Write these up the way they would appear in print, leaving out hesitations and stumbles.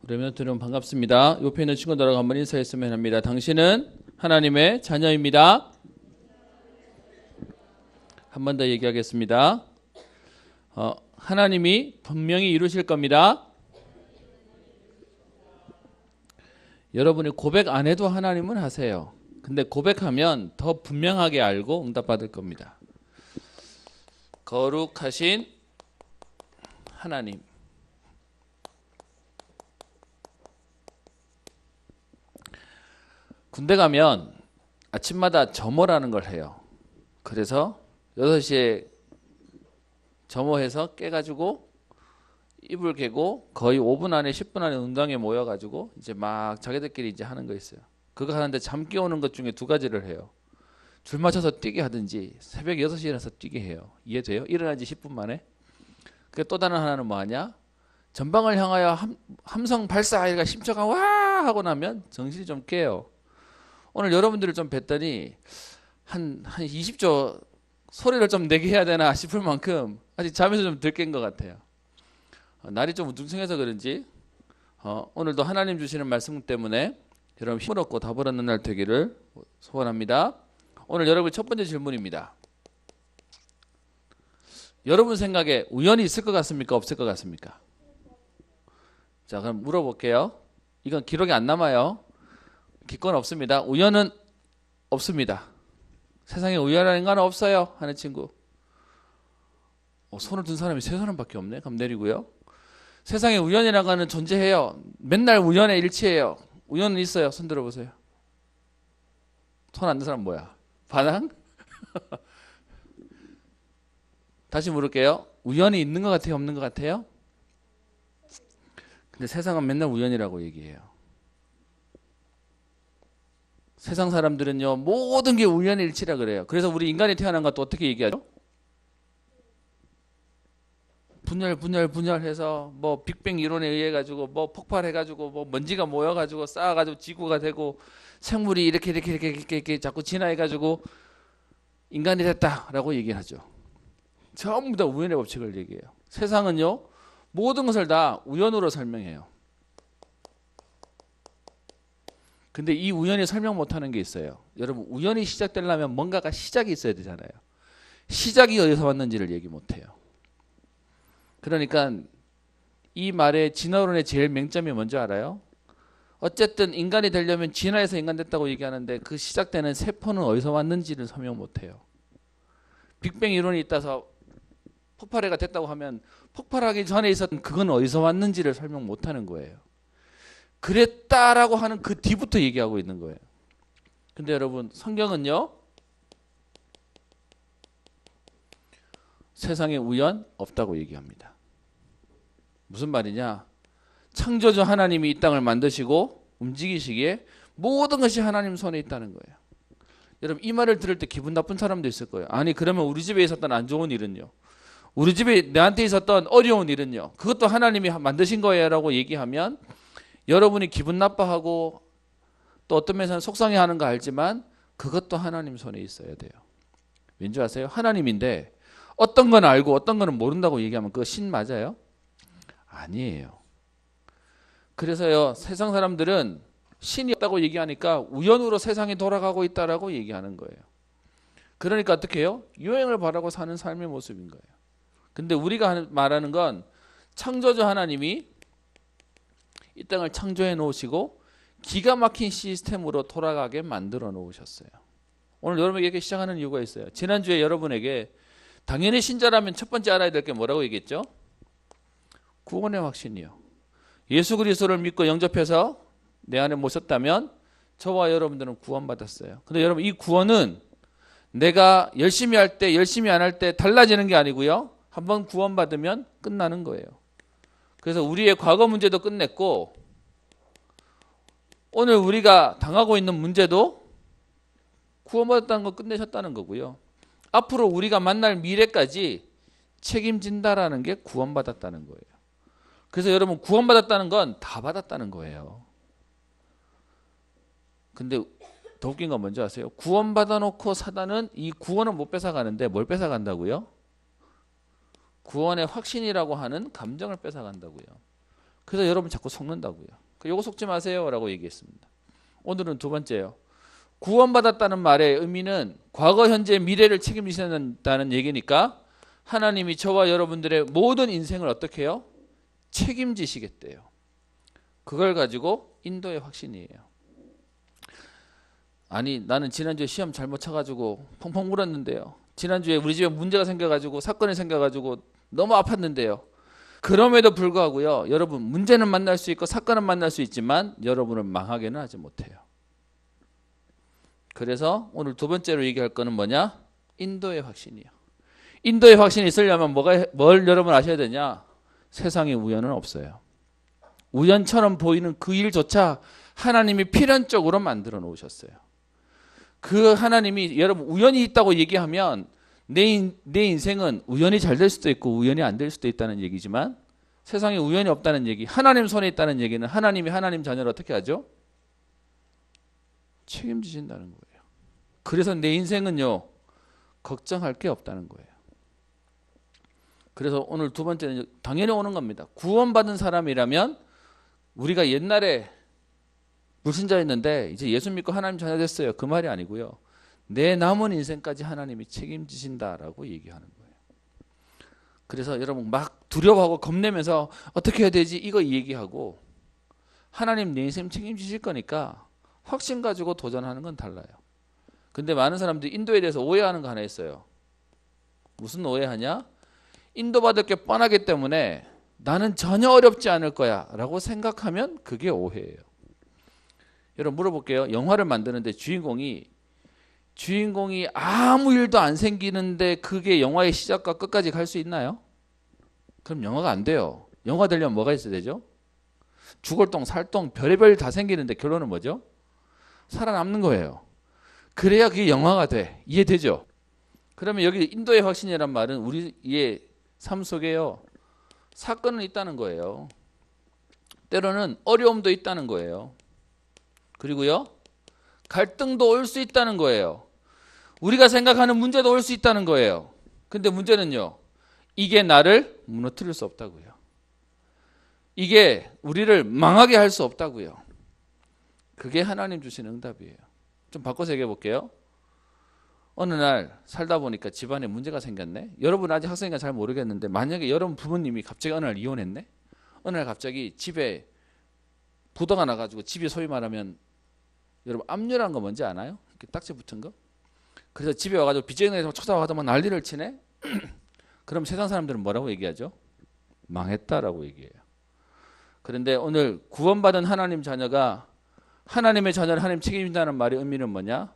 그러면 여러분 반갑습니다. 옆에 있는 친구들하고 한번 인사했으면 합니다. 당신은 하나님의 자녀입니다. 한 번 더 얘기하겠습니다. 하나님이 분명히 이루실 겁니다. 여러분이 고백 안 해도 하나님은 하세요. 근데 고백하면 더 분명하게 알고 응답받을 겁니다. 거룩하신 하나님. 군대 가면 아침마다 점호라는 걸 해요. 그래서 6시에 점호해서 깨가지고 이불 개고 거의 5분 안에 10분 안에 운동에 모여가지고 이제 막 자기들끼리 이제 하는 거 있어요. 그거 하는데 잠 깨우는 것 중에 두 가지를 해요. 줄 맞춰서 뛰게 하든지 새벽 6시에 일어나서 뛰게 해요. 이해돼요? 일어난 지 10분 만에. 또 다른 하나는 뭐 하냐? 전방을 향하여 함성 발사 이렇게 심초가 와 하고 나면 정신이 좀 깨요. 오늘 여러분들을 좀 뵀더니 한 20조 소리를 좀 내게 해야 되나 싶을 만큼 아직 잠에서 좀 덜 깬 것 같아요. 날이 좀 우중충해서 그런지 오늘도 하나님 주시는 말씀 때문에 여러분 힘을 얻고 답을 얻는 날 되기를 소원합니다. 오늘 여러분 첫 번째 질문입니다. 여러분 생각에 우연이 있을 것 같습니까? 없을 것 같습니까? 자, 그럼 물어볼게요. 이건 기록이 안 남아요. 기권 없습니다. 우연은 없습니다. 세상에 우연한 건 없어요 하는 친구. 손을 든 사람이 3사람밖에 없네. 그럼 내리고요. 세상에 우연이라고 하는 존재해요. 맨날 우연의 일치예요. 우연은 있어요. 손 들어보세요. 손 안 든 사람 뭐야? 반항? 다시 물을게요. 우연이 있는 것 같아요? 없는 것 같아요? 근데 세상은 맨날 우연이라고 얘기해요. 세상 사람들은요 모든 게 우연의 일치라 그래요. 그래서 우리 인간이 태어난 것도 어떻게 얘기하죠? 분열해서 뭐 빅뱅 이론에 의해 가지고 뭐 폭발해 가지고 뭐 먼지가 모여 가지고 쌓아 가지고 지구가 되고 생물이 이렇게 자꾸 진화해 가지고 인간이 됐다라고 얘기하죠. 전부 다 우연의 법칙을 얘기해요. 세상은요 모든 것을 다 우연으로 설명해요. 근데 이 우연히 설명 못하는 게 있어요. 여러분 우연이 시작되려면 뭔가가 시작이 있어야 되잖아요. 시작이 어디서 왔는지를 얘기 못해요. 그러니까 이 말의 진화론의 제일 맹점이 뭔지 알아요? 어쨌든 인간이 되려면 진화해서 인간 됐다고 얘기하는데 그 시작되는 세포는 어디서 왔는지를 설명 못해요. 빅뱅 이론이 있다서 폭발해가 됐다고 하면 폭발하기 전에 있었던 그건 어디서 왔는지를 설명 못하는 거예요. 그랬다라고 하는 그 뒤부터 얘기하고 있는 거예요. 근데 여러분 성경은요 세상에 우연 없다고 얘기합니다. 무슨 말이냐? 창조주 하나님이 이 땅을 만드시고 움직이시기에 모든 것이 하나님 손에 있다는 거예요. 여러분 이 말을 들을 때 기분 나쁜 사람도 있을 거예요. 아니 그러면 우리 집에 있었던 안 좋은 일은요? 우리 집에 내한테 있었던 어려운 일은요? 그것도 하나님이 만드신 거예요 라고 얘기하면 여러분이 기분 나빠하고 또 어떤 면에서는 속상해하는 거 알지만 그것도 하나님 손에 있어야 돼요. 왠지 아세요? 하나님인데 어떤 건 알고 어떤 거는 모른다고 얘기하면 그거 신 맞아요? 아니에요. 그래서요 세상 사람들은 신이 없다고 얘기하니까 우연으로 세상이 돌아가고 있다라고 얘기하는 거예요. 그러니까 어떻게 해요? 유행을 바라고 사는 삶의 모습인 거예요. 근데 우리가 말하는 건 창조주 하나님이 이 땅을 창조해 놓으시고 기가 막힌 시스템으로 돌아가게 만들어 놓으셨어요. 오늘 여러분에게 시작하는 이유가 있어요. 지난주에 여러분에게 당연히 신자라면 첫 번째 알아야 될 게 뭐라고 얘기했죠? 구원의 확신이요. 예수 그리스도를 믿고 영접해서 내 안에 모셨다면 저와 여러분들은 구원받았어요. 근데 여러분 이 구원은 내가 열심히 할 때 열심히 안 할 때 달라지는 게 아니고요. 한번 구원받으면 끝나는 거예요. 그래서 우리의 과거 문제도 끝냈고 오늘 우리가 당하고 있는 문제도 구원받았다는 거 끝내셨다는 거고요. 앞으로 우리가 만날 미래까지 책임진다라는 게 구원받았다는 거예요. 그래서 여러분 구원받았다는 건 다 받았다는 거예요. 근데 더 웃긴 건 뭔지 아세요? 구원받아 놓고 사단은 이 구원은 못 뺏어가는데 뭘 뺏어간다고요? 구원의 확신이라고 하는 감정을 뺏어간다고요. 그래서 여러분 자꾸 속는다고요. 요거 속지 마세요 라고 얘기했습니다. 오늘은 두 번째요. 구원받았다는 말의 의미는 과거, 현재, 미래를 책임지신다는 얘기니까 하나님이 저와 여러분들의 모든 인생을 어떻게 해요? 책임지시겠대요. 그걸 가지고 인도의 확신이에요. 아니 나는 지난주에 시험 잘못 쳐가지고 펑펑 울었는데요. 지난주에 우리 집에 문제가 생겨가지고 사건이 생겨가지고 너무 아팠는데요. 그럼에도 불구하고요. 여러분 문제는 만날 수 있고 사건은 만날 수 있지만 여러분은 망하게는 하지 못해요. 그래서 오늘 두 번째로 얘기할 거는 뭐냐? 인도의 확신이요. 인도의 확신이 있으려면 뭘 여러분 아셔야 되냐? 세상에 우연은 없어요. 우연처럼 보이는 그 일조차 하나님이 필연적으로 만들어 놓으셨어요. 그 하나님이 여러분 우연이 있다고 얘기하면 내 인생은 우연히 잘 될 수도 있고 우연히 안 될 수도 있다는 얘기지만 세상에 우연이 없다는 얘기, 하나님 손에 있다는 얘기는 하나님이 하나님 자녀를 어떻게 하죠? 책임지신다는 거예요. 그래서 내 인생은요 걱정할 게 없다는 거예요. 그래서 오늘 두 번째는 당연히 오는 겁니다. 구원받은 사람이라면 우리가 옛날에 불신자였는데 이제 예수 믿고 하나님 자녀 됐어요. 그 말이 아니고요. 내 남은 인생까지 하나님이 책임지신다라고 얘기하는 거예요. 그래서 여러분 막 두려워하고 겁내면서 어떻게 해야 되지? 이거 얘기하고 하나님 내 인생 책임지실 거니까 확신 가지고 도전하는 건 달라요. 근데 많은 사람들이 인도에 대해서 오해하는 거 하나 있어요. 무슨 오해하냐? 인도받을 게 뻔하기 때문에 나는 전혀 어렵지 않을 거야 라고 생각하면 그게 오해예요. 여러분 물어볼게요. 영화를 만드는데 주인공이 아무 일도 안 생기는데 그게 영화의 시작과 끝까지 갈 수 있나요? 그럼 영화가 안 돼요. 영화 되려면 뭐가 있어야 되죠? 죽을똥 살똥 별의별 다 생기는데 결론은 뭐죠? 살아남는 거예요. 그래야 그게 영화가 돼. 이해되죠? 그러면 여기 인도의 확신이란 말은 우리의 삶 속에요. 사건은 있다는 거예요. 때로는 어려움도 있다는 거예요. 그리고요. 갈등도 올 수 있다는 거예요. 우리가 생각하는 문제도 올 수 있다는 거예요. 근데 문제는요. 이게 나를 무너뜨릴 수 없다고요. 이게 우리를 망하게 할 수 없다고요. 그게 하나님 주신 응답이에요. 좀 바꿔서 얘기해 볼게요. 어느 날 살다 보니까 집안에 문제가 생겼네. 여러분 아직 학생이니까 잘 모르겠는데 만약에 여러분 부모님이 갑자기 어느 날 이혼했네. 어느 날 갑자기 집에 부도가 나가지고 집이 소위 말하면 여러분 압류라는 거 뭔지 아나요? 이렇게 딱지 붙은 거. 그래서 집에 와가지고 빚쟁이들이 찾아와가지고 막 난리를 치네. 그럼 세상 사람들은 뭐라고 얘기하죠? 망했다라고 얘기해요. 그런데 오늘 구원받은 하나님 자녀가 하나님의 자녀를 하나님 책임진다는 말의 의미는 뭐냐?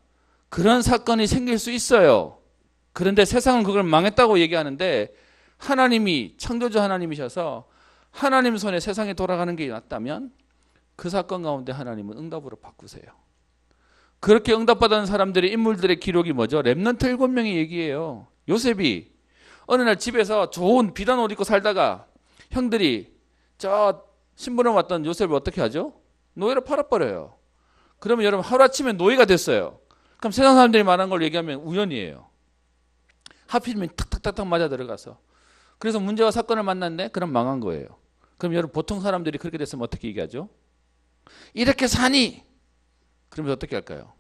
그런 사건이 생길 수 있어요. 그런데 세상은 그걸 망했다고 얘기하는데 하나님이 창조주 하나님이셔서 하나님 손에 세상이 돌아가는 게 났다면 그 사건 가운데 하나님은 응답으로 바꾸세요. 그렇게 응답받은 사람들의 인물들의 기록이 뭐죠? 렘넌트 7명의 얘기예요. 요셉이 어느 날 집에서 좋은 비단 옷 입고 살다가 형들이 저 신부름 왔던 요셉을 어떻게 하죠? 노예로 팔아버려요. 그러면 여러분 하루아침에 노예가 됐어요. 그럼 세상 사람들이 말한 걸 얘기하면 우연이에요. 하필이면 탁탁탁탁 맞아 들어가서. 그래서 문제와 사건을 만났네? 그럼 망한 거예요. 그럼 여러분 보통 사람들이 그렇게 됐으면 어떻게 얘기하죠? 이렇게 사니? 그러면 어떻게 할까요?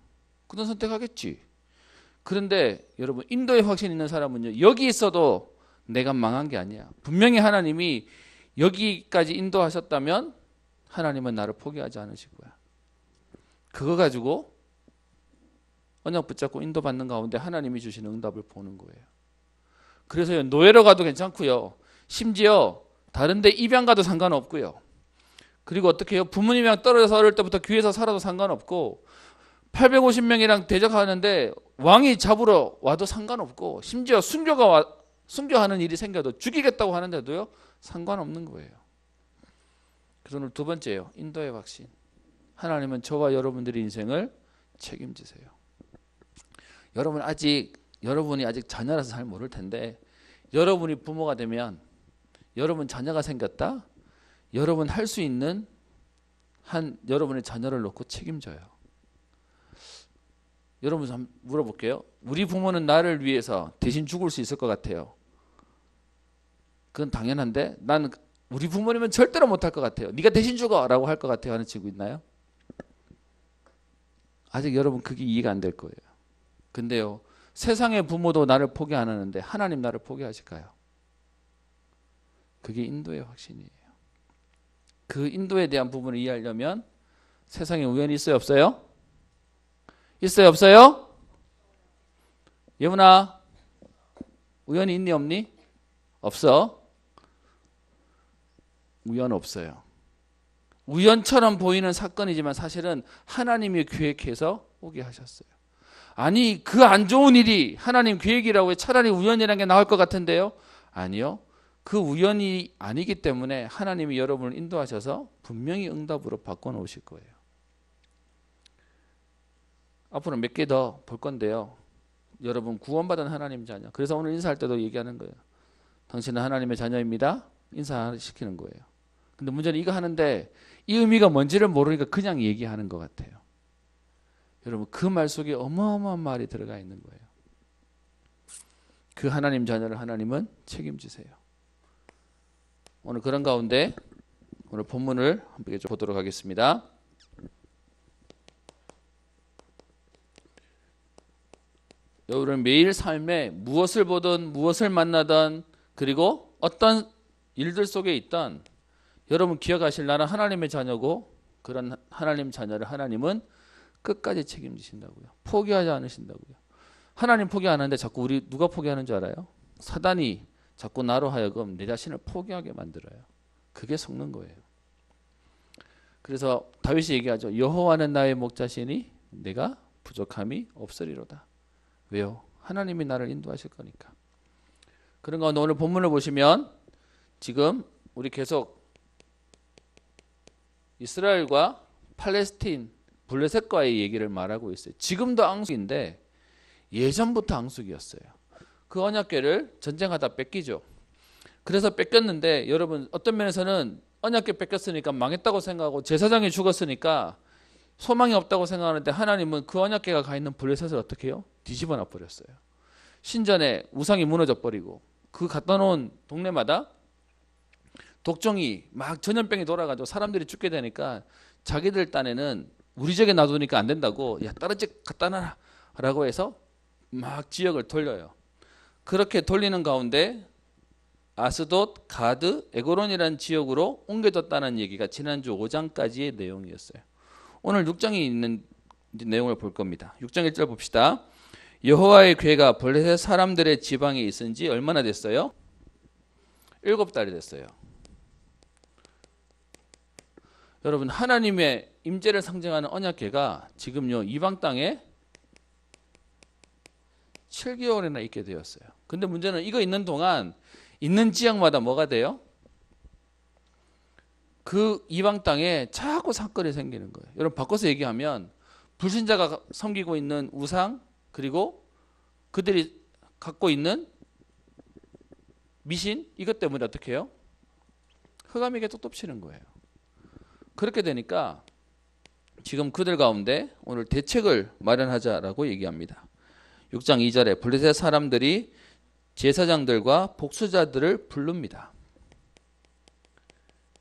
그런 선택하겠지. 그런데 여러분 인도에 확신 있는 사람은요. 여기 있어도 내가 망한 게 아니야. 분명히 하나님이 여기까지 인도하셨다면 하나님은 나를 포기하지 않으실 거야. 그거 가지고 언약 붙잡고 인도받는 가운데 하나님이 주시는 응답을 보는 거예요. 그래서 노예로 가도 괜찮고요. 심지어 다른 데 입양 가도 상관없고요. 그리고 어떻게 해요? 부모님이랑 떨어져서 어릴 때부터 귀에서 살아도 상관없고 850명이랑 대적하는데 왕이 잡으러 와도 상관없고 심지어 순교하는 일이 생겨도 죽이겠다고 하는데도요. 상관없는 거예요. 그래서 오늘 두 번째예요. 인도의 확신. 하나님은 저와 여러분들의 인생을 책임지세요. 여러분이 아직 자녀라서 잘 모를 텐데 여러분이 부모가 되면 여러분 자녀가 생겼다. 여러분 할 수 있는 여러분의 자녀를 놓고 책임져요. 여러분 한번 물어볼게요. 우리 부모는 나를 위해서 대신 죽을 수 있을 것 같아요. 그건 당연한데 난 우리 부모님은 절대로 못할 것 같아요. 네가 대신 죽어라고 할 것 같아요 하는 친구 있나요? 아직 여러분 그게 이해가 안 될 거예요. 근데요, 세상의 부모도 나를 포기 안 하는데 하나님 나를 포기하실까요? 그게 인도의 확신이에요. 그 인도에 대한 부분을 이해하려면 세상에 우연이 있어요, 없어요? 있어요, 없어요? 예문아, 우연이 있니, 없니? 없어. 우연 없어요. 우연처럼 보이는 사건이지만 사실은 하나님이 계획해서 오게 하셨어요. 아니, 그 안 좋은 일이 하나님 계획이라고 차라리 우연이라는 게 나을 것 같은데요? 아니요. 그 우연이 아니기 때문에 하나님이 여러분을 인도하셔서 분명히 응답으로 바꿔놓으실 거예요. 앞으로 몇 개 더 볼 건데요. 여러분 구원받은 하나님 자녀. 그래서 오늘 인사할 때도 얘기하는 거예요. 당신은 하나님의 자녀입니다. 인사시키는 거예요. 근데 문제는 이거 하는데 이 의미가 뭔지를 모르니까 그냥 얘기하는 것 같아요. 여러분 그 말 속에 어마어마한 말이 들어가 있는 거예요. 그 하나님 자녀를 하나님은 책임지세요. 오늘 그런 가운데 오늘 본문을 함께 좀 보도록 하겠습니다. 여러분 매일 삶에 무엇을 보든 무엇을 만나든 그리고 어떤 일들 속에 있던 여러분 기억하실 나는 하나님의 자녀고 그런 하나님 자녀를 하나님은 끝까지 책임지신다고요. 포기하지 않으신다고요. 하나님 포기 안 하는데 자꾸 우리 누가 포기하는 줄 알아요? 사단이 자꾸 나로 하여금 내 자신을 포기하게 만들어요. 그게 속는 거예요. 그래서 다윗이 얘기하죠. 여호와는 나의 목자시니 내가 부족함이 없으리로다. 왜요? 하나님이 나를 인도하실 거니까. 그런 가운데 오늘 본문을 보시면 지금 우리 계속 이스라엘과 팔레스틴 블레셋과의 얘기를 말하고 있어요. 지금도 앙숙인데 예전부터 앙숙이었어요. 그 언약궤를 전쟁하다 뺏기죠. 그래서 뺏겼는데 여러분 어떤 면에서는 언약궤 뺏겼으니까 망했다고 생각하고 제사장이 죽었으니까 소망이 없다고 생각하는데 하나님은 그 언약궤가 가 있는 블레셋을 어떻게 해요? 뒤집어 놔 버렸어요. 신전에 우상이 무너져 버리고 그 갖다 놓은 동네마다 독종이 막 전염병이 돌아가지고 사람들이 죽게 되니까 자기들 딴에는 우리 지역에 놔두니까 안 된다고 야 다른 집 갖다 놔라 라고 해서 막 지역을 돌려요. 그렇게 돌리는 가운데 아스돗, 가드, 에고론이라는 지역으로 옮겨졌다는 얘기가 지난주 5장까지의 내용이었어요. 오늘 6장에 있는 내용을 볼 겁니다. 6장 1절 봅시다. 여호와의 궤가 블레셋 사람들의 지방에 있은 지 얼마나 됐어요? 7달이 됐어요. 여러분 하나님의 임재를 상징하는 언약궤가 지금요 이방 땅에 7개월이나 있게 되었어요. 근데 문제는 이거 있는 동안 있는 지역마다 뭐가 돼요? 그 이방 땅에 자꾸 사건이 생기는 거예요. 여러분 바꿔서 얘기하면 불신자가 섬기고 있는 우상 그리고 그들이 갖고 있는 미신 이것 때문에 어떻게 해요? 흑암에게 또 덮치는 거예요. 그렇게 되니까 지금 그들 가운데 오늘 대책을 마련하자라고 얘기합니다. 6장 2절에 블레셋 사람들이 제사장들과 복수자들을 부릅니다.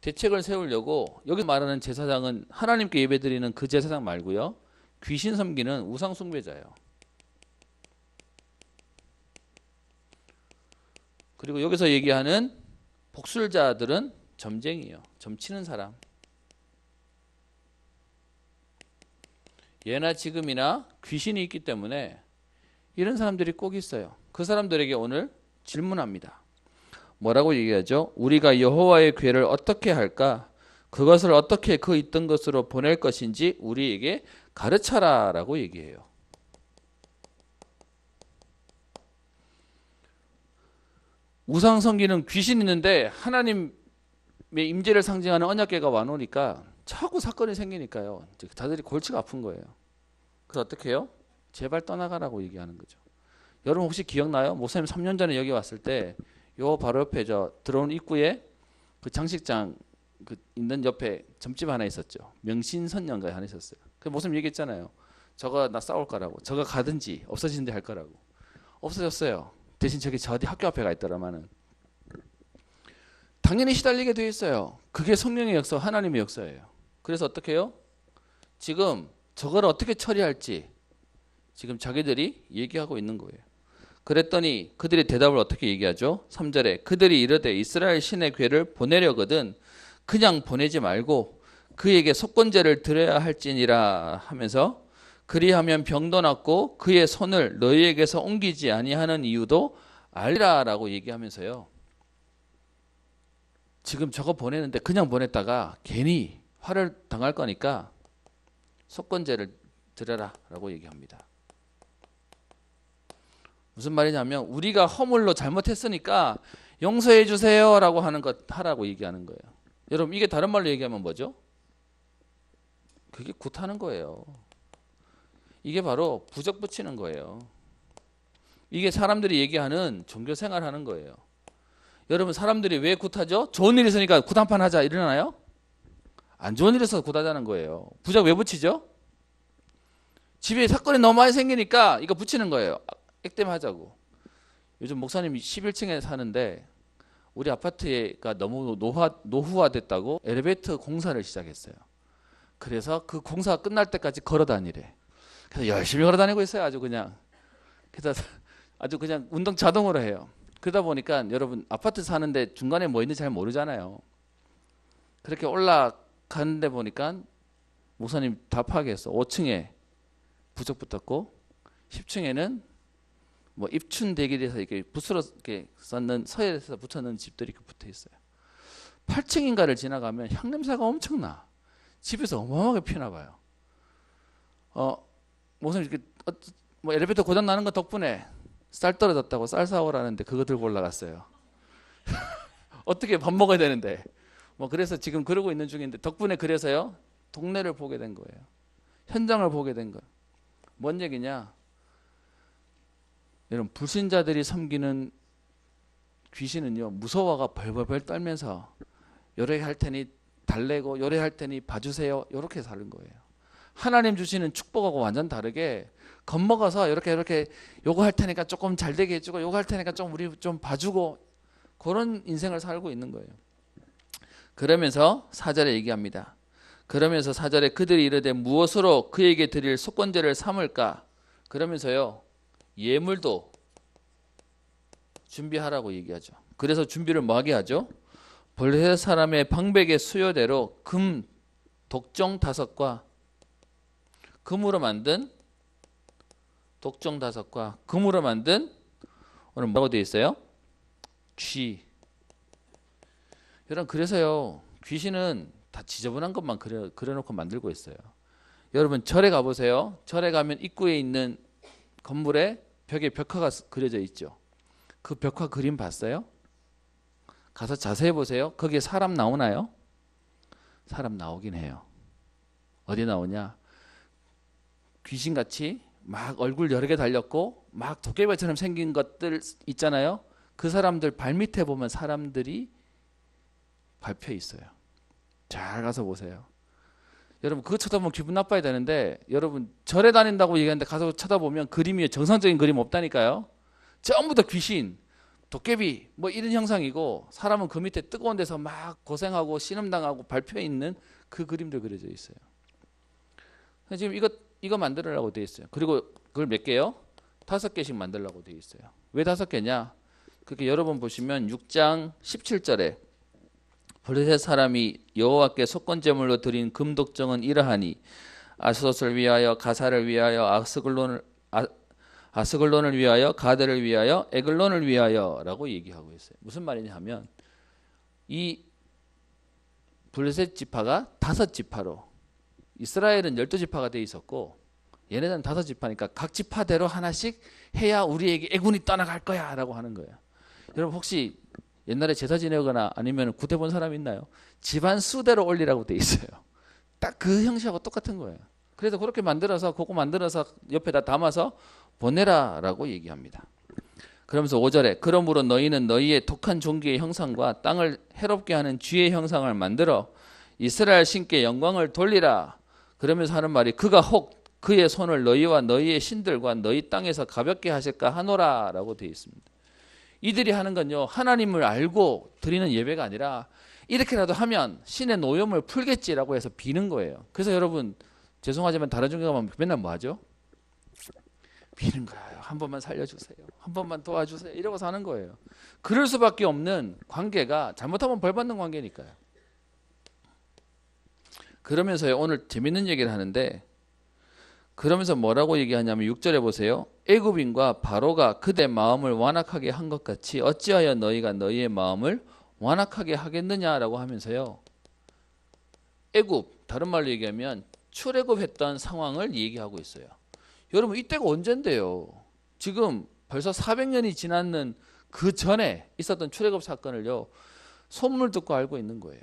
대책을 세우려고 여기 말하는 제사장은 하나님께 예배드리는 그 제사장 말고요. 귀신 섬기는 우상 숭배자예요. 그리고 여기서 얘기하는 복술자들은 점쟁이에요. 점치는 사람. 예나 지금이나 귀신이 있기 때문에 이런 사람들이 꼭 있어요. 그 사람들에게 오늘 질문합니다. 뭐라고 얘기하죠? 우리가 여호와의 궤를 어떻게 할까? 그것을 어떻게 그 있던 것으로 보낼 것인지 우리에게 가르쳐라 라고 얘기해요. 우상 섬기는 귀신 있는데 하나님의 임재를 상징하는 언약궤가 와놓으니까 자꾸 사건이 생기니까요. 다들이 골치가 아픈 거예요. 그래서 어떻게 해요? 제발 떠나가라고 얘기하는 거죠. 여러분 혹시 기억나요? 목사님 3년 전에 여기 왔을 때 요 바로 옆에 저 들어온 입구에 그 장식장 그 있는 옆에 점집 하나 있었죠. 명신선녀인가 하나 있었어요. 그 목사님 얘기했잖아요. 저거 나 싸울 거라고. 저거 가든지 없어지는데 할 거라고. 없어졌어요. 대신 저기 저 어디 학교 앞에 가 있더라마는. 당연히 시달리게 되어 있어요. 그게 성령의 역사, 하나님의 역사예요. 그래서 어떻게 해요? 지금 저걸 어떻게 처리할지 지금 자기들이 얘기하고 있는 거예요. 그랬더니 그들이 대답을 어떻게 얘기하죠? 3절에 그들이 이르되 이스라엘 신의 괴를 보내려거든 그냥 보내지 말고 그에게 속건제를 드려야 할지니라 하면서 그리하면 병도 낫고 그의 손을 너희에게서 옮기지 아니하는 이유도 알리라라고 얘기하면서요. 지금 저거 보내는데 그냥 보냈다가 괜히 화를 당할 거니까 속건제를 드려라 라고 얘기합니다. 무슨 말이냐면 우리가 허물로 잘못했으니까 용서해 주세요 라고 하는 것 하라고 얘기하는 거예요. 여러분 이게 다른 말로 얘기하면 뭐죠? 그게 굿하는 거예요. 이게 바로 부적 붙이는 거예요. 이게 사람들이 얘기하는 종교생활 하는 거예요. 여러분 사람들이 왜 굿하죠? 좋은 일 있으니까 굿 한판 하자 이러나요? 안 좋은 일 있어서 굿하자는 거예요. 부적 왜 붙이죠? 집에 사건이 너무 많이 생기니까 이거 붙이는 거예요. 액땜하자고. 요즘 목사님이 11층에 사는데 우리 아파트가 너무 노후화됐다고 엘리베이터 공사를 시작했어요. 그래서 그 공사가 끝날 때까지 걸어 다니래. 그래서 열심히 걸어 다니고 있어요. 아주 그냥. 그래서 아주 그냥 운동 자동으로 해요. 그러다 보니까 여러분 아파트 사는데 중간에 뭐 있는지 잘 모르잖아요. 그렇게 올라가는데 보니까 목사님 다 파악했어. 5층에 부적 붙었고 10층에는 뭐 입춘 대길에서 이렇게 붓으로 이렇게 썼는 서열에서 붙여놓은 집들이 붙어 있어요. 8층인가를 지나가면 향냄새가 엄청나. 집에서 어마어마하게 피나 봐요. 목사님 이렇게 뭐 엘리베이터 고장 나는 거 덕분에 쌀 떨어졌다고 쌀 사오라는데 그거 들고 올라갔어요. 어떻게 밥 먹어야 되는데. 뭐 그래서 지금 그러고 있는 중인데 덕분에 그래서요 동네를 보게 된 거예요. 현장을 보게 된 거예요. 뭔 얘기냐? 여러분 불신자들이 섬기는 귀신은요 무서워가 벌벌벌 떨면서 요래할 테니 달래고 요래할 테니 봐주세요 요렇게 사는 거예요. 하나님 주시는 축복하고 완전 다르게 겁먹어서 이렇게 요거 할 테니까 조금 잘 되게 해주고 요거 할 테니까 좀 우리 좀 봐주고 그런 인생을 살고 있는 거예요. 그러면서 4절에 얘기합니다. 그러면서 4절에 그들이 이르되 무엇으로 그에게 드릴 속건제를 삼을까? 그러면서요 예물도 준비하라고 얘기하죠. 그래서 준비를 뭐하게 하죠? 블레셋 사람의 방백의 수요대로 금 독종 5과 금으로 만든 독종 5과 금으로 만든 오늘 뭐라고 되어 있어요? 쥐. 여러분 그래서요 귀신은 다 지저분한 것만 그려놓고 만들고 있어요. 여러분 절에 가보세요. 절에 가면 입구에 있는 건물에 벽에 벽화가 그려져 있죠. 그 벽화 그림 봤어요? 가서 자세히 보세요. 거기에 사람 나오나요? 사람 나오긴 해요. 어디 나오냐? 귀신같이 막 얼굴 여러 개 달렸고 막 도깨비처럼 생긴 것들 있잖아요. 그 사람들 발밑에 보면 사람들이 밟혀 있어요. 잘 가서 보세요. 여러분 그거 쳐다보면 기분 나빠야 되는데 여러분 절에 다닌다고 얘기하는데 가서 쳐다보면 그림이 정상적인 그림 없다니까요. 전부 다 귀신, 도깨비 뭐 이런 형상이고 사람은 그 밑에 뜨거운 데서 막 고생하고 신음당하고 밟혀 있는 그 그림들 그려져 있어요. 지금 이거 만들으라고 되어 있어요. 그리고 그걸 몇 개요? 5개씩 만들라고 되어 있어요. 왜 5개냐? 그렇게 여러 번 보시면 6장 17절에 블레셋 사람이 여호와께 속건제물로 드린 금독정은 이러하니 아스돗을 위하여 가사를 위하여 아스글론을 위하여 가드를 위하여 에글론을 위하여라고 얘기하고 있어요. 무슨 말이냐 하면 이 블레셋 지파가 5지파로 이스라엘은 12지파가 되어 있었고 얘네들은 5지파니까 각 지파대로 하나씩 해야 우리에게 애군이 떠나갈 거야 라고 하는 거예요. 여러분 혹시 옛날에 제사 지내거나 아니면 구태 본 사람 있나요? 집안 수대로 올리라고 돼 있어요. 딱 그 형식하고 똑같은 거예요. 그래서 그렇게 만들어서 그거 만들어서 옆에다 담아서 보내라 라고 얘기합니다. 그러면서 5절에 그러므로 너희는 너희의 독한 종기의 형상과 땅을 해롭게 하는 쥐의 형상을 만들어 이스라엘 신께 영광을 돌리라. 그러면서 하는 말이 그가 혹 그의 손을 너희와 너희의 신들과 너희 땅에서 가볍게 하실까 하노라 라고 되어 있습니다. 이들이 하는 건요, 하나님을 알고 드리는 예배가 아니라 이렇게라도 하면 신의 노염을 풀겠지라고 해서 비는 거예요. 그래서 여러분 죄송하지만 다른 종교 가면 맨날 뭐 하죠? 비는 거예요. 한 번만 살려주세요. 한 번만 도와주세요. 이러고 사는 거예요. 그럴 수밖에 없는 관계가 잘못하면 벌 받는 관계니까요. 그러면서요, 오늘 재밌는 얘기를 하는데, 그러면서 뭐라고 얘기하냐면 6절에 보세요. 애굽인과 바로가 그대 마음을 완악하게 한 것 같이 어찌하여 너희가 너희의 마음을 완악하게 하겠느냐라고 하면서요, 애굽, 다른 말로 얘기하면 출애굽했던 상황을 얘기하고 있어요. 여러분 이때가 언젠데요? 지금 벌써 400년이 지났는 그 전에 있었던 출애굽 사건을요, 소문을 듣고 알고 있는 거예요.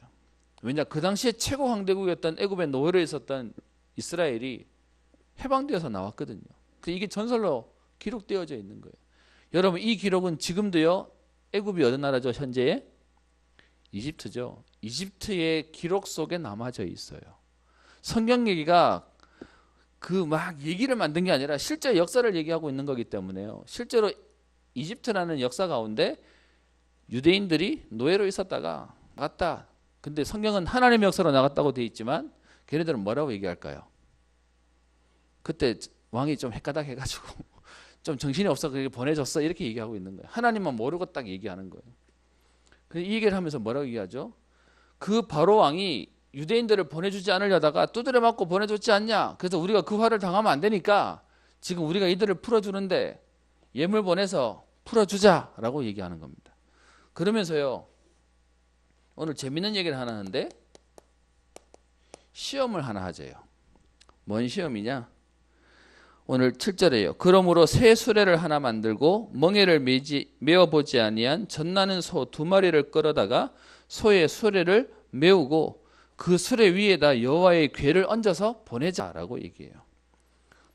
왜냐, 그 당시에 최고 황대국이었던 애굽의 노예로 있었던 이스라엘이 해방되어서 나왔거든요. 이게 전설로 기록되어져 있는 거예요. 여러분 이 기록은 지금도요, 애굽이 어느 나라죠? 현재의 이집트죠. 이집트의 기록 속에 남아져 있어요. 성경 얘기가 그 막 얘기를 만든 게 아니라 실제 역사를 얘기하고 있는 거기 때문에요. 실제로 이집트라는 역사 가운데 유대인들이 노예로 있었다가 나갔다. 근데 성경은 하나님의 역사로 나갔다고 돼 있지만 걔네들은 뭐라고 얘기할까요? 그때 왕이 좀 헷가닥해가지고 좀 정신이 없어 그렇게 보내줬어 이렇게 얘기하고 있는 거예요. 하나님만 모르고 딱 얘기하는 거예요. 이 얘기를 하면서 뭐라고 얘기하죠? 그 바로 왕이 유대인들을 보내주지 않으려다가 두드려 맞고 보내줬지 않냐. 그래서 우리가 그 화를 당하면 안 되니까 지금 우리가 이들을 풀어주는데 예물 보내서 풀어주자라고 얘기하는 겁니다. 그러면서요, 오늘 재밌는 얘기를 하나 하는데 시험을 하나 하재요. 뭔 시험이냐? 오늘 7절에요. 그러므로 새 수레를 하나 만들고 멍에를 메어보지 아니한 젖나는 소 2마리를 끌어다가 소의 수레를 메우고 그 수레 위에다 여호와의 궤를 얹어서 보내자라고 얘기해요.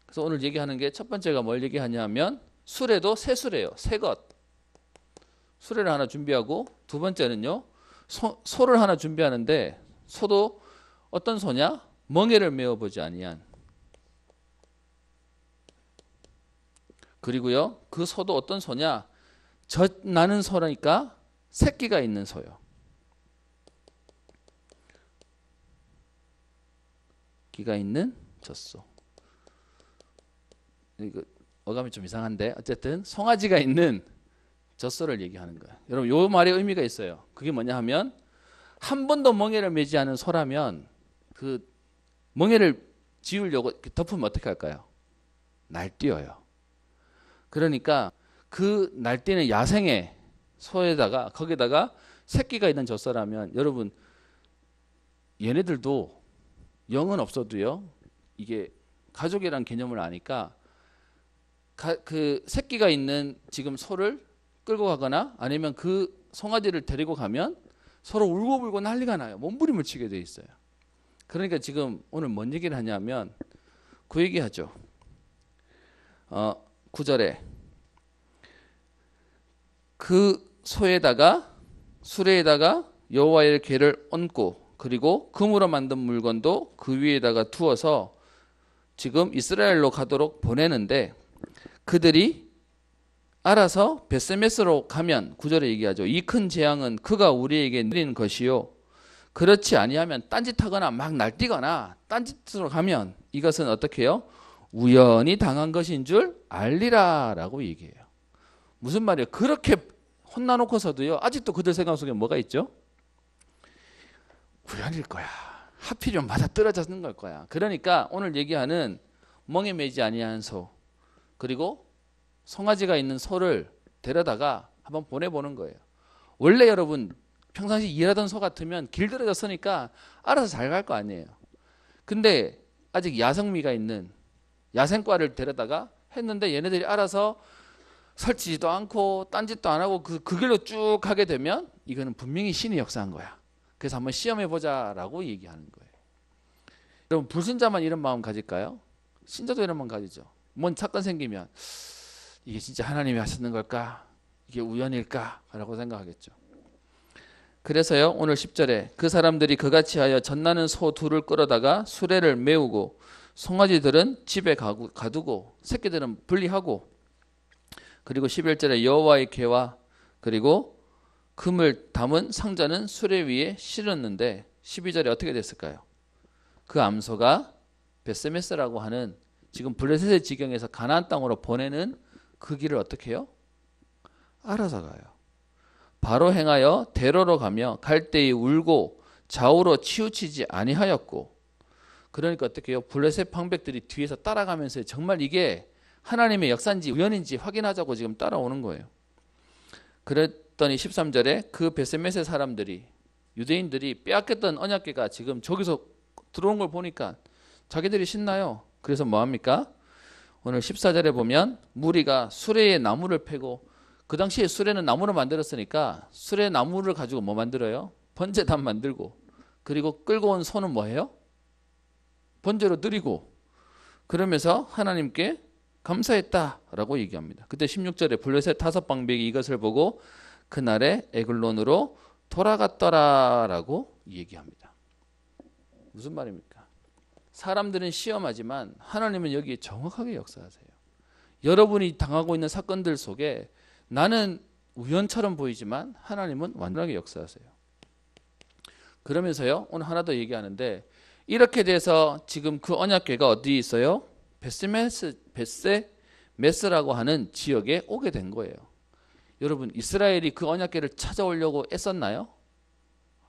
그래서 오늘 얘기하는 게 첫 번째가 뭘 얘기하냐면 수레도 새 수레예요. 새 것. 수레를 하나 준비하고 두 번째는요, 소를 하나 준비하는데 소도 어떤 소냐? 멍에를 메어보지 아니한. 그리고요, 그 소도 어떤 소냐? 젖 나는 소라니까 새끼가 있는 소요. 기가 있는 젖소. 이거 어감이 좀 이상한데 어쨌든 송아지가 있는 젖소를 얘기하는 거예요. 여러분 요 말에 의미가 있어요. 그게 뭐냐 하면 한 번도 멍에를 매지 않은 소라면 그 멍에를 지우려고 덮으면 어떻게 할까요? 날뛰어요. 그러니까 그 날뛰는 야생의 소에다가 거기다가 새끼가 있는 젖소라면 여러분 얘네들도 영은 없어도요, 이게 가족이란 개념을 아니까 그 새끼가 있는 지금 소를 끌고 가거나 아니면 그 송아지를 데리고 가면 서로 울고불고 난리가 나요. 몸부림을 치게 돼 있어요. 그러니까 지금 오늘 뭔 얘기를 하냐면 그 얘기하죠. 9절에 그 소에다가 수레에다가 여호와의 궤를 얹고 그리고 금으로 만든 물건도 그 위에다가 두어서 지금 이스라엘로 가도록 보내는데 그들이 알아서 벳세메스로 가면 9절에 얘기하죠. 이 큰 재앙은 그가 우리에게 내린 것이요 그렇지 아니하면 딴짓하거나 막 날뛰거나 딴짓으로 가면 이것은 어떻게 해요? 우연히 당한 것인 줄 알리라 라고 얘기해요. 무슨 말이에요? 그렇게 혼나놓고서도요 아직도 그들 생각 속에 뭐가 있죠? 우연일 거야. 하필이면 맞아 떨어졌는 걸 거야. 그러니까 오늘 얘기하는 멍에 매지 아니한 소 그리고 송아지가 있는 소를 데려다가 한번 보내보는 거예요. 원래 여러분 평상시 일하던 소 같으면 길들여졌으니까 알아서 잘 갈 거 아니에요. 근데 아직 야성미가 있는 야생과를 데려다가 했는데 얘네들이 알아서 설치지도 않고 딴짓도 안 하고 그 길로 쭉 가게 되면 이거는 분명히 신이 역사한 거야. 그래서 한번 시험해보자라고 얘기하는 거예요. 여러분 불신자만 이런 마음 가질까요? 신자도 이런 마음 가지죠. 뭔 사건 생기면 이게 진짜 하나님이 하시는 걸까? 이게 우연일까? 라고 생각하겠죠. 그래서요 오늘 10절에 그 사람들이 그같이 하여 젖나는 소 2를 끌어다가 수레를 메우고 송아지들은 집에 가두고 새끼들은 분리하고 그리고 11절에 여호와의 궤와 그리고 금을 담은 상자는 수레 위에 실었는데 12절에 어떻게 됐을까요? 그 암소가 베스메스라고 하는 지금 블레셋의 지경에서 가나안 땅으로 보내는 그 길을 어떻게 해요? 알아서 가요. 바로 행하여 대로로 가며 갈 때에 울고 좌우로 치우치지 아니하였고, 그러니까 어떻게 해요? 블레셋 방백들이 뒤에서 따라가면서 정말 이게 하나님의 역사인지 우연인지 확인하자고 지금 따라오는 거예요. 그랬더니 13절에 그 베스메세 사람들이, 유대인들이 빼앗겼던 언약궤가 지금 저기서 들어온 걸 보니까 자기들이 신나요. 그래서 뭐합니까? 오늘 14절에 보면 무리가 수레에 나무를 패고, 그 당시에 수레는 나무로 만들었으니까 수레 나무를 가지고 뭐 만들어요? 번제단 만들고, 그리고 끌고 온 소는 뭐예요? 번제로 드리고, 그러면서 하나님께 감사했다라고 얘기합니다. 그때 16절에 블레셋 5방백이 이것을 보고 그날에 에글론으로 돌아갔더라라고 얘기합니다. 무슨 말입니까? 사람들은 시험하지만 하나님은 여기에 정확하게 역사하세요. 여러분이 당하고 있는 사건들 속에 나는 우연처럼 보이지만 하나님은 완전하게 역사하세요. 그러면서요, 오늘 하나 더 얘기하는데, 이렇게 돼서 지금 그 언약궤가 어디 있어요? 베스메스라고 하는 지역에 오게 된 거예요. 여러분, 이스라엘이 그 언약궤를 찾아오려고 애썼나요?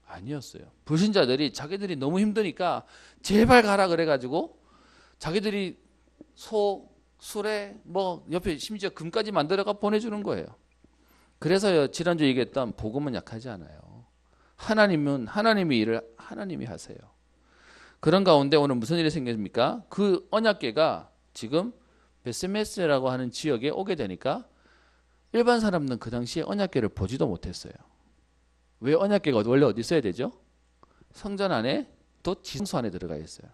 아니었어요. 불신자들이 자기들이 너무 힘드니까 제발 가라 그래가지고 자기들이 소, 수레, 뭐 옆에 심지어 금까지 만들어가 보내주는 거예요. 그래서요, 지난주 얘기했던 복음은 약하지 않아요. 하나님은 하나님의 일을 하나님이 하세요. 그런 가운데 오늘 무슨 일이 생깁니까? 그 언약궤가 지금 베스메스라고 하는 지역에 오게 되니까 일반 사람은 그 당시에 언약궤를 보지도 못했어요. 왜? 언약궤가 원래 어디 있어야 되죠? 성전 안에, 또 지성소 안에 들어가 있어요.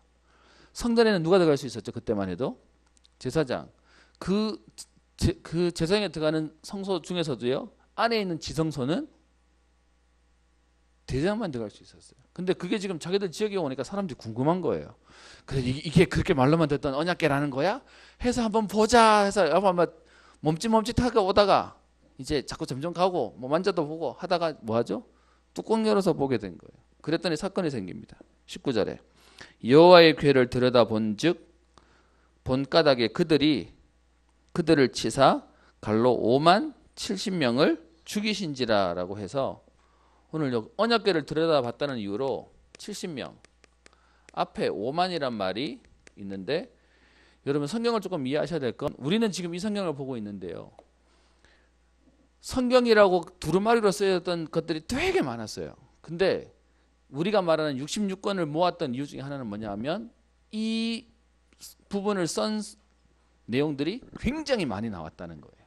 성전에는 누가 들어갈 수 있었죠? 그때만 해도 제사장. 그 제사장에 들어가는 성소 중에서도요, 안에 있는 지성소는 대장만 들어갈 수 있었어요. 근데 그게 지금 자기들 지역에 오니까 사람들이 궁금한 거예요. 그래, 이게 그렇게 말로만 듣던 언약궤라는 거야? 해서 한번 보자 해서 한번 멈칫멈칫하게 오다가 이제 자꾸 점점 가고 뭐 만져도 보고 하다가 뭐 하죠? 뚜껑 열어서 보게 된 거예요. 그랬더니 사건이 생깁니다. 19절에 여호와의 궤를 들여다본즉 본가닥에 그들을 치사 갈로 5만 70명을 죽이신지라라고 해서, 오늘 언약궤를 들여다봤다는 이유로 70명, 앞에 5만이란 말이 있는데, 여러분 성경을 조금 이해하셔야 될 건, 우리는 지금 이 성경을 보고 있는데요, 성경이라고 두루마리로 쓰였던 것들이 되게 많았어요. 근데 우리가 말하는 66권을 모았던 이유 중에 하나는 뭐냐 하면, 이 부분을 쓴 내용들이 굉장히 많이 나왔다는 거예요.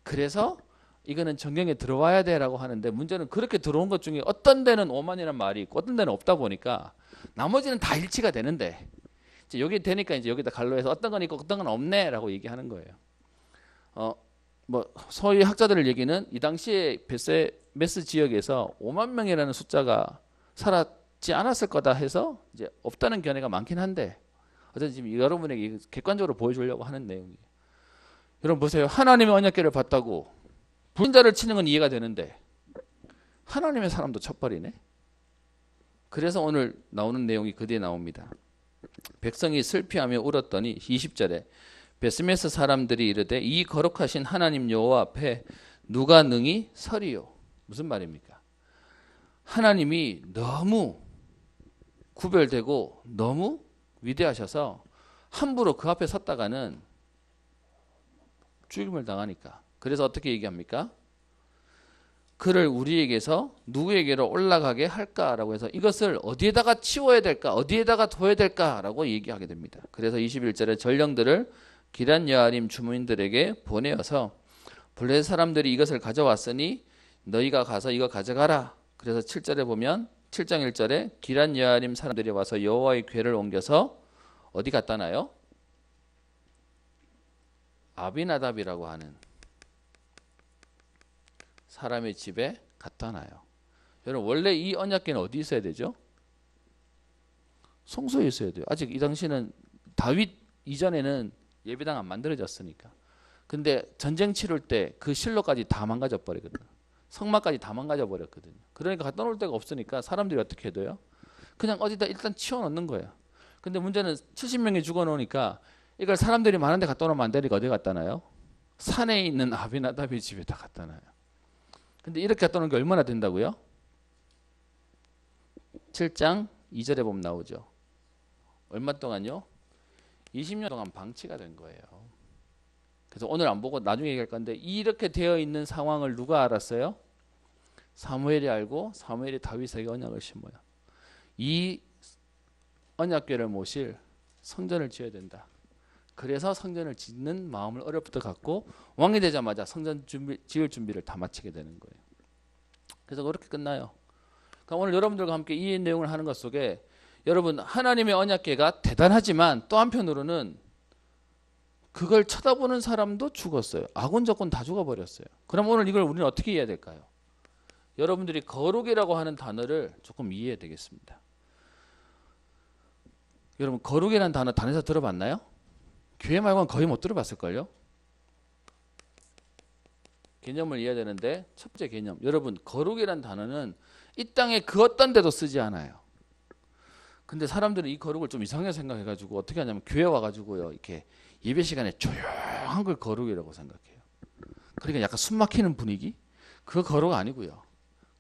그래서 이거는 정경에 들어와야 돼라고 하는데, 문제는 그렇게 들어온 것 중에 어떤 데는 5만이라는 말이 있고 어떤 데는 없다 보니까 나머지는 다 일치가 되는데, 이제 여기 되니까 이제 여기다 갈로해서 어떤 건 있고 어떤 건 없네라고 얘기하는 거예요. 뭐 소위 학자들의 얘기는 이 당시에 베스메스 지역에서 5만 명이라는 숫자가 살았지 않았을 거다 해서 이제 없다는 견해가 많긴 한데, 어쨌든 지금 여러분에게 객관적으로 보여주려고 하는 내용이에요. 여러분 보세요. 하나님의 언약궤를 봤다고 불신자를 치는 건 이해가 되는데 하나님의 사람도 쳐버리네. 그래서 오늘 나오는 내용이 그 뒤에 나옵니다. 백성이 슬피하며 울었더니 20절에 베스메스 사람들이 이르되 이 거룩하신 하나님 여호와 앞에 누가 능히 서리요. 무슨 말입니까? 하나님이 너무 구별되고 너무 위대하셔서 함부로 그 앞에 섰다가는 죽임을 당하니까. 그래서 어떻게 얘기합니까? 그를 우리에게서 누구에게로 올라가게 할까라고 해서 이것을 어디에다가 치워야 될까, 어디에다가 둬야 될까라고 얘기하게 됩니다. 그래서 21절에 전령들을 기란 여아림 주민들에게 보내어서 블레셋 사람들이 이것을 가져왔으니 너희가 가서 이거 가져가라. 그래서 7절에 보면 7장 1절에 기란 여아림 사람들이 와서 여호와의 궤를 옮겨서 어디 갖다 놔요? 아비나답이라고 하는 사람의 집에 갖다 놔요. 여러분 원래 이 언약궤는 어디 있어야 되죠? 성소에 있어야 돼요. 아직 이 당시는 다윗 이전에는 예배당 안 만들어졌으니까. 근데 전쟁 치를 때 그 실로까지 다 망가져 버리거든요. 성막까지 다 망가져 버렸거든요. 그러니까 갖다 놓을 데가 없으니까 사람들이 어떻게 해도요? 그냥 어디다 일단 치워놓는 거예요. 근데 문제는 70명이 죽어놓으니까 이걸 사람들이 많은데 갖다 놓으면 안 되니까 어디 갖다 놔요? 산에 있는 아비나답의 집에다 갖다 놔요. 근데 이렇게 갖다 놓은 게 얼마나 된다고요? 7장 2절에 보면 나오죠. 얼마 동안요? 20년 동안 방치가 된 거예요. 그래서 오늘 안 보고 나중에 얘기할 건데 이렇게 되어 있는 상황을 누가 알았어요? 사무엘이 알고 사무엘이 다윗에게 언약을 심어요. 이 언약궤를 모실 성전을 지어야 된다. 그래서 성전을 짓는 마음을 어려부터 갖고 왕이 되자마자 성전 지을 준비를 다 마치게 되는 거예요. 그래서 그렇게 끝나요. 그러니까 오늘 여러분들과 함께 이 내용을 하는 것 속에 여러분 하나님의 언약궤가 대단하지만 또 한편으로는 그걸 쳐다보는 사람도 죽었어요. 아군 적군 다 죽어버렸어요. 그럼 오늘 이걸 우리는 어떻게 이해해야 될까요? 여러분들이 거룩이라고 하는 단어를 조금 이해해야 되겠습니다. 여러분 거룩이라는 단어 단에서 들어봤나요? 교회 말고는 거의 못 들어봤을걸요? 개념을 이해해야 되는데 첫 번째 개념, 여러분 거룩이라는 단어는 이 땅에 그 어떤 데도 쓰지 않아요. 근데 사람들은 이 거룩을 좀 이상하게 생각해가지고 어떻게 하냐면 교회 와가지고요 이렇게 예배 시간에 조용한 걸 거룩이라고 생각해요. 그러니까 약간 숨 막히는 분위기? 그거 거룩 아니고요.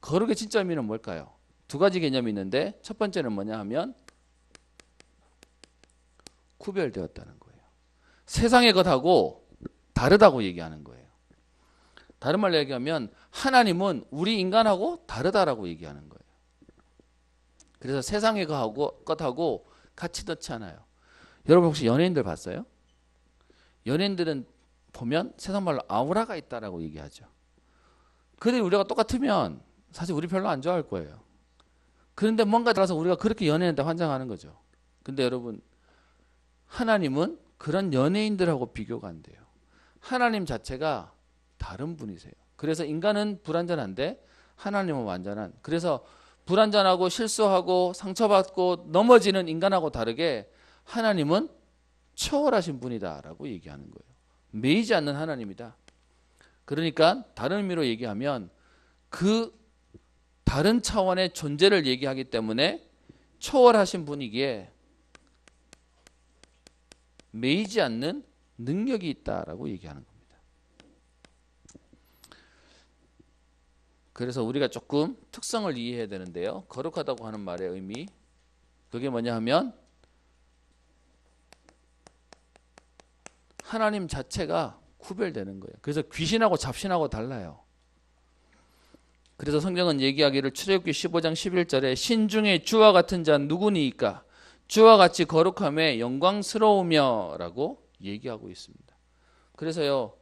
거룩의 진짜 의미는 뭘까요? 두 가지 개념이 있는데 첫 번째는 뭐냐 하면 구별되었다는 거예요. 세상의 것하고 다르다고 얘기하는 거예요. 다른 말로 얘기하면 하나님은 우리 인간하고 다르다라고 얘기하는 거예요. 그래서 세상의 것하고 같이 넣지 않아요. 여러분 혹시 연예인들 봤어요? 연예인들은 보면 세상 말로 아우라가 있다라고 얘기하죠. 그들이 우리가 똑같으면 사실 우리 별로 안 좋아할 거예요. 그런데 뭔가 달라서 우리가 그렇게 연예인한테 환장하는 거죠. 근데 여러분 하나님은 그런 연예인들하고 비교가 안 돼요. 하나님 자체가 다른 분이세요. 그래서 인간은 불완전한데 하나님은 완전한. 그래서 불완전하고 실수하고 상처받고 넘어지는 인간하고 다르게 하나님은 초월하신 분이다라고 얘기하는 거예요. 매이지 않는 하나님이다. 그러니까 다른 의미로 얘기하면 그 다른 차원의 존재를 얘기하기 때문에 초월하신 분이기에 매이지 않는 능력이 있다라고 얘기하는 겁니다. 그래서 우리가 조금 특성을 이해해야 되는데요. 거룩하다고 하는 말의 의미, 그게 뭐냐 하면 하나님 자체가 구별되는 거예요. 그래서 귀신하고 잡신하고 달라요. 그래서 성경은 얘기하기를 출애굽기 15장 11절에 신중에 주와 같은 자 누구니이까 주와 같이 거룩함에 영광스러우며 라고 얘기하고 있습니다. 그래서요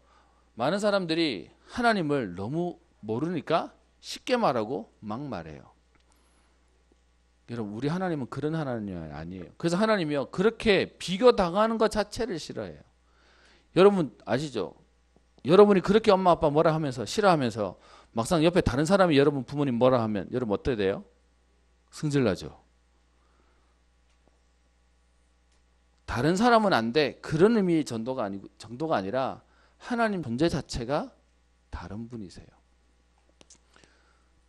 많은 사람들이 하나님을 너무 모르니까 쉽게 말하고 막 말해요. 여러분 우리 하나님은 그런 하나님이 아니에요. 그래서 하나님이요 그렇게 비교당하는 것 자체를 싫어해요. 여러분 아시죠? 여러분이 그렇게 엄마 아빠 뭐라 하면서 싫어하면서 막상 옆에 다른 사람이 여러분 부모님 뭐라 하면 여러분 어떻게 돼요? 승질나죠. 다른 사람은 안 돼. 그런 의미의 정도가 아니라 하나님 존재 자체가 다른 분이세요.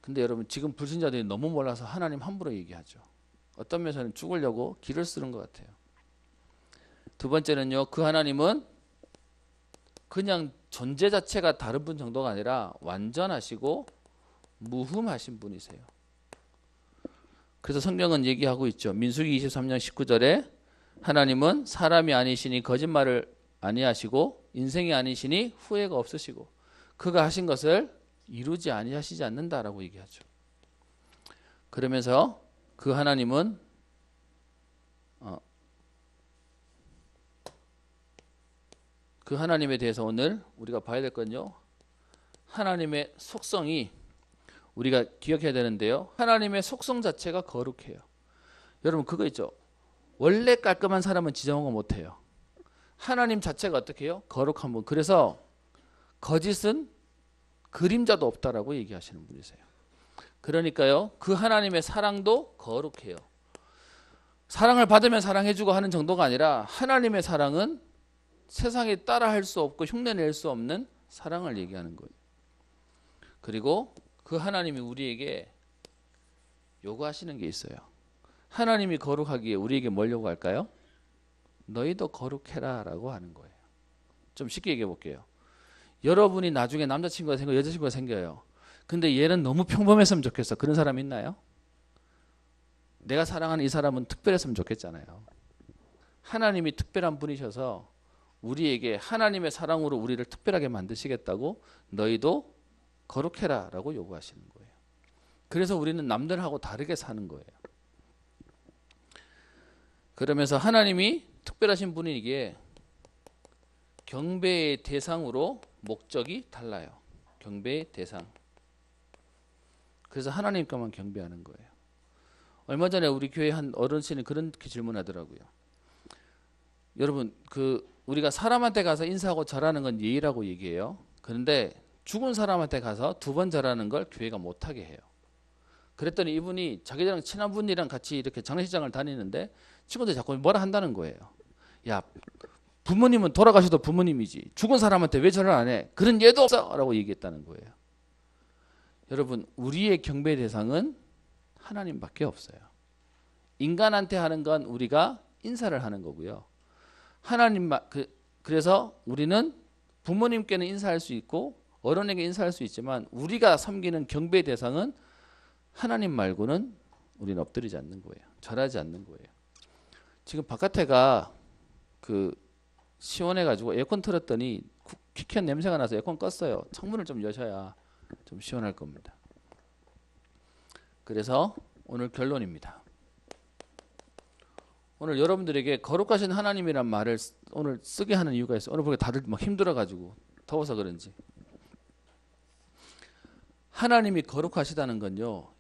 근데 여러분 지금 불신자들이 너무 몰라서 하나님 함부로 얘기하죠. 어떤 면에서는 죽으려고 길을 쓰는 것 같아요. 두 번째는요. 그 하나님은 그냥 존재 자체가 다른 분 정도가 아니라 완전하시고 무흠하신 분이세요. 그래서 성경은 얘기하고 있죠. 민수기 23장 19절에 하나님은 사람이 아니시니 거짓말을 아니하시고 인생이 아니시니 후회가 없으시고 그가 하신 것을 이루지 아니하시지 않는다라고 얘기하죠. 그러면서 그 하나님은 그 하나님에 대해서 오늘 우리가 봐야 될 건요. 하나님의 속성이 우리가 기억해야 되는데요. 하나님의 속성 자체가 거룩해요. 여러분 그거 있죠. 원래 깔끔한 사람은 지저분한 거 못해요. 하나님 자체가 어떻게 해요? 거룩한 분. 그래서 거짓은 그림자도 없다라고 얘기하시는 분이세요. 그러니까요. 그 하나님의 사랑도 거룩해요. 사랑을 받으면 사랑해주고 하는 정도가 아니라 하나님의 사랑은 세상에 따라할 수 없고 흉내낼 수 없는 사랑을 얘기하는 거예요. 그리고 그 하나님이 우리에게 요구하시는 게 있어요. 하나님이 거룩하기에 우리에게 뭘 요구할까요? 너희도 거룩해라 라고 하는 거예요. 좀 쉽게 얘기해 볼게요. 여러분이 나중에 남자친구가 생겨 여자친구가 생겨요. 근데 얘는 너무 평범했으면 좋겠어. 그런 사람 있나요? 내가 사랑하는 이 사람은 특별했으면 좋겠잖아요. 하나님이 특별한 분이셔서 우리에게 하나님의 사랑으로 우리를 특별하게 만드시겠다고 너희도 거룩해라 라고 요구하시는 거예요. 그래서 우리는 남들하고 다르게 사는 거예요. 그러면서 하나님이 특별하신 분이기에 경배의 대상으로 목적이 달라요. 경배의 대상. 그래서 하나님께만 경배하는 거예요. 얼마 전에 우리 교회 한 어르신이 그렇게 질문하더라고요. 여러분, 우리가 사람한테 가서 인사하고 절하는 건 예의라고 얘기해요. 그런데 죽은 사람한테 가서 2번 절하는 걸 교회가 못하게 해요. 그랬더니 이분이 자기랑 친한 분이랑 같이 이렇게 장례식장을 다니는데 친구들이 자꾸 뭐라 한다는 거예요. 야, 부모님은 돌아가셔도 부모님이지 죽은 사람한테 왜 절을 안 해? 그런 예도 없어! 라고 얘기했다는 거예요. 여러분, 우리의 경배 대상은 하나님밖에 없어요. 인간한테 하는 건 우리가 인사를 하는 거고요. 그래서 우리는 부모님께는 인사할 수 있고 어른에게 인사할 수 있지만 우리가 섬기는 경배 대상은 하나님 말고는 우리는 엎드리지 않는 거예요. 절하지 않는 거예요. 지금 바깥에가 시원해가지고 에어컨 틀었더니 퀴퀴한 냄새가 나서 에어컨 껐어요. 창문을 좀 여셔야 좀 시원할 겁니다. 그래서 오늘 결론입니다. 오늘 여러분들에게 거룩하신 하나님이란 말을 오늘 쓰게 하는 이유가 있어요. 오늘 보니까 다들 막 힘들어가지고 더워서 그런지. 하나님이 거룩하시다는 건요.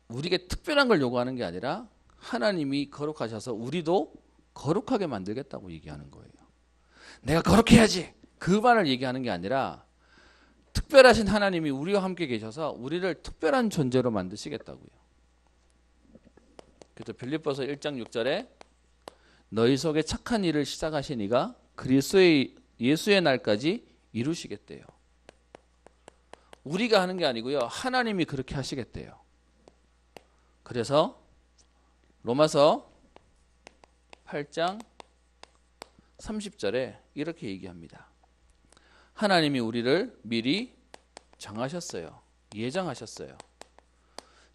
우리에게 특별한 걸 요구하는 게 아니라 하나님이 거룩하셔서 우리도 거룩하게 만들겠다고 얘기하는 거예요. 내가 거룩해야지. 그 말을 얘기하는 게 아니라 특별하신 하나님이 우리와 함께 계셔서 우리를 특별한 존재로 만드시겠다고요. 그래서 빌립보서 1장 6절에 너희 속에 착한 일을 시작하신 이가 그리스도의 예수의 날까지 이루시겠대요. 우리가 하는 게 아니고요. 하나님이 그렇게 하시겠대요. 그래서 로마서 8장 30절에 이렇게 얘기합니다. 하나님이 우리를 미리 정하셨어요. 예정하셨어요.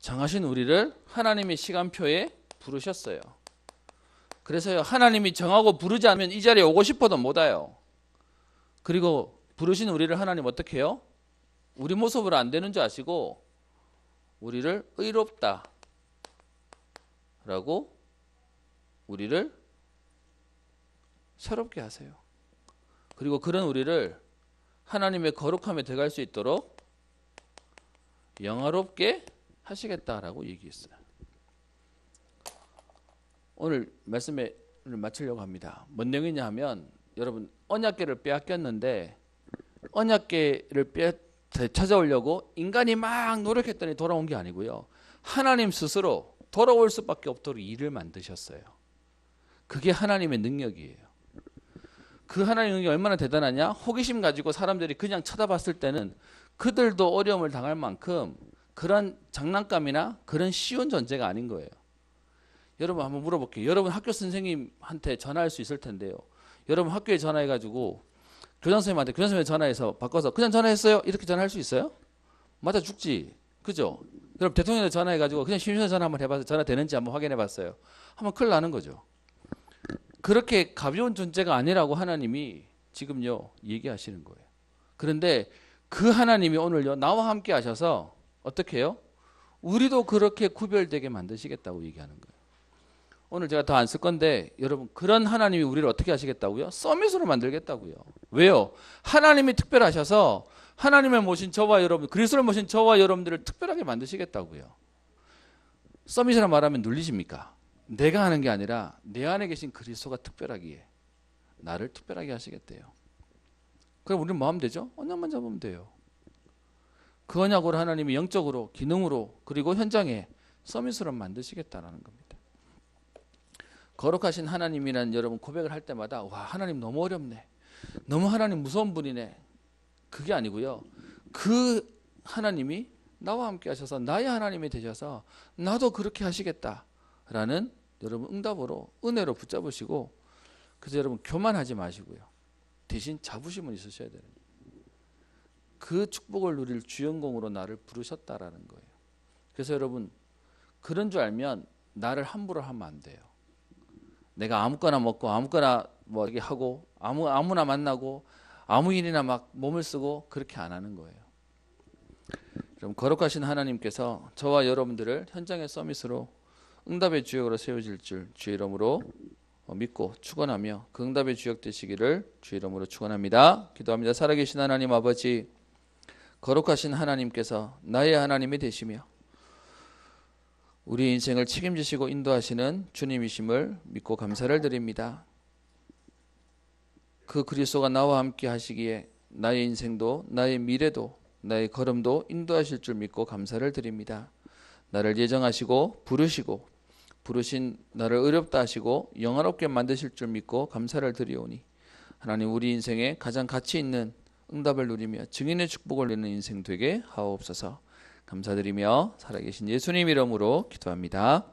정하신 우리를 하나님의 시간표에 부르셨어요. 그래서요, 하나님이 정하고 부르지 않으면 이 자리에 오고 싶어도 못 와요. 그리고 부르신 우리를 하나님 어떻게 해요? 우리 모습으로 안 되는 줄 아시고 우리를 의롭다 라고 우리를 새롭게 하세요. 그리고 그런 우리를 하나님의 거룩함에 들어갈 수 있도록 영화롭게 하시겠다라고 얘기했어요. 오늘 말씀을 마치려고 합니다. 뭔 내용이냐 하면 여러분 언약궤를 빼앗겼는데 언약궤를 찾아오려고 인간이 막 노력했더니 돌아온 게 아니고요. 하나님 스스로 돌아올 수밖에 없도록 일을 만드셨어요. 그게 하나님의 능력이에요. 그 하나님의 능력이 얼마나 대단하냐? 호기심 가지고 사람들이 그냥 쳐다봤을 때는 그들도 어려움을 당할 만큼 그런 장난감이나 그런 쉬운 존재가 아닌 거예요. 여러분 한번 물어볼게요. 여러분 학교 선생님한테 전화할 수 있을 텐데요. 여러분 학교에 전화해가지고 교장선생님한테 교장선생님 전화해서 바꿔서 그냥 전화했어요? 이렇게 전화할 수 있어요? 맞아 죽지. 그죠? 여러분 대통령한테 전화해가지고 그냥 심심해서 전화 한번 해봐서 전화 되는지 한번 확인해봤어요. 하면 큰일 나는 거죠. 그렇게 가벼운 존재가 아니라고 하나님이 지금요 얘기하시는 거예요. 그런데 그 하나님이 오늘요 나와 함께 하셔서 어떻게 해요? 우리도 그렇게 구별되게 만드시겠다고 얘기하는 거예요. 오늘 제가 더 안 쓸 건데 여러분 그런 하나님이 우리를 어떻게 하시겠다고요? 서밋으로 만들겠다고요. 왜요? 하나님이 특별하셔서 하나님을 모신 저와 여러분, 그리스도를 모신 저와 여러분들을 특별하게 만드시겠다고요. 서밋이라 말하면 눌리십니까? 내가 하는 게 아니라 내 안에 계신 그리스도가 특별하기에 나를 특별하게 하시겠대요. 그럼 우리는 뭐 하면 되죠? 언약만 잡으면 돼요. 그 언약으로 하나님이 영적으로, 기능으로, 그리고 현장에 서밋으로 만드시겠다는 겁니다. 거룩하신 하나님이란 여러분 고백을 할 때마다 와 하나님 너무 어렵네. 너무 하나님 무서운 분이네. 그게 아니고요. 그 하나님이 나와 함께 하셔서 나의 하나님이 되셔서 나도 그렇게 하시겠다라는 여러분 응답으로 은혜로 붙잡으시고, 그래서 여러분 교만하지 마시고요. 대신 자부심은 있으셔야 되는 거예요. 그 축복을 누릴 주인공으로 나를 부르셨다라는 거예요. 그래서 여러분 그런 줄 알면 나를 함부로 하면 안 돼요. 내가 아무거나 먹고 아무거나 뭐 이렇게 하고 아무나 만나고 아무 일이나 막 몸을 쓰고 그렇게 안 하는 거예요. 여러분 거룩하신 하나님께서 저와 여러분들을 현장의 서밋으로 응답의 주역으로 세우실 줄 주의 이름으로 믿고 축원하며 그 응답의 주역 되시기를 주의 이름으로 축원합니다. 기도합니다. 살아계신 하나님 아버지, 거룩하신 하나님께서 나의 하나님이 되시며 우리 인생을 책임지시고 인도하시는 주님이심을 믿고 감사를 드립니다. 그 그리스도가 나와 함께 하시기에 나의 인생도 나의 미래도 나의 걸음도 인도하실 줄 믿고 감사를 드립니다. 나를 예정하시고 부르신 나를 의롭다 하시고 영화롭게 만드실 줄 믿고 감사를 드리오니 하나님 우리 인생에 가장 가치 있는 응답을 누리며 증인의 축복을 누리는 인생 되게 하옵소서. 감사드리며 살아계신 예수님 이름으로 기도합니다.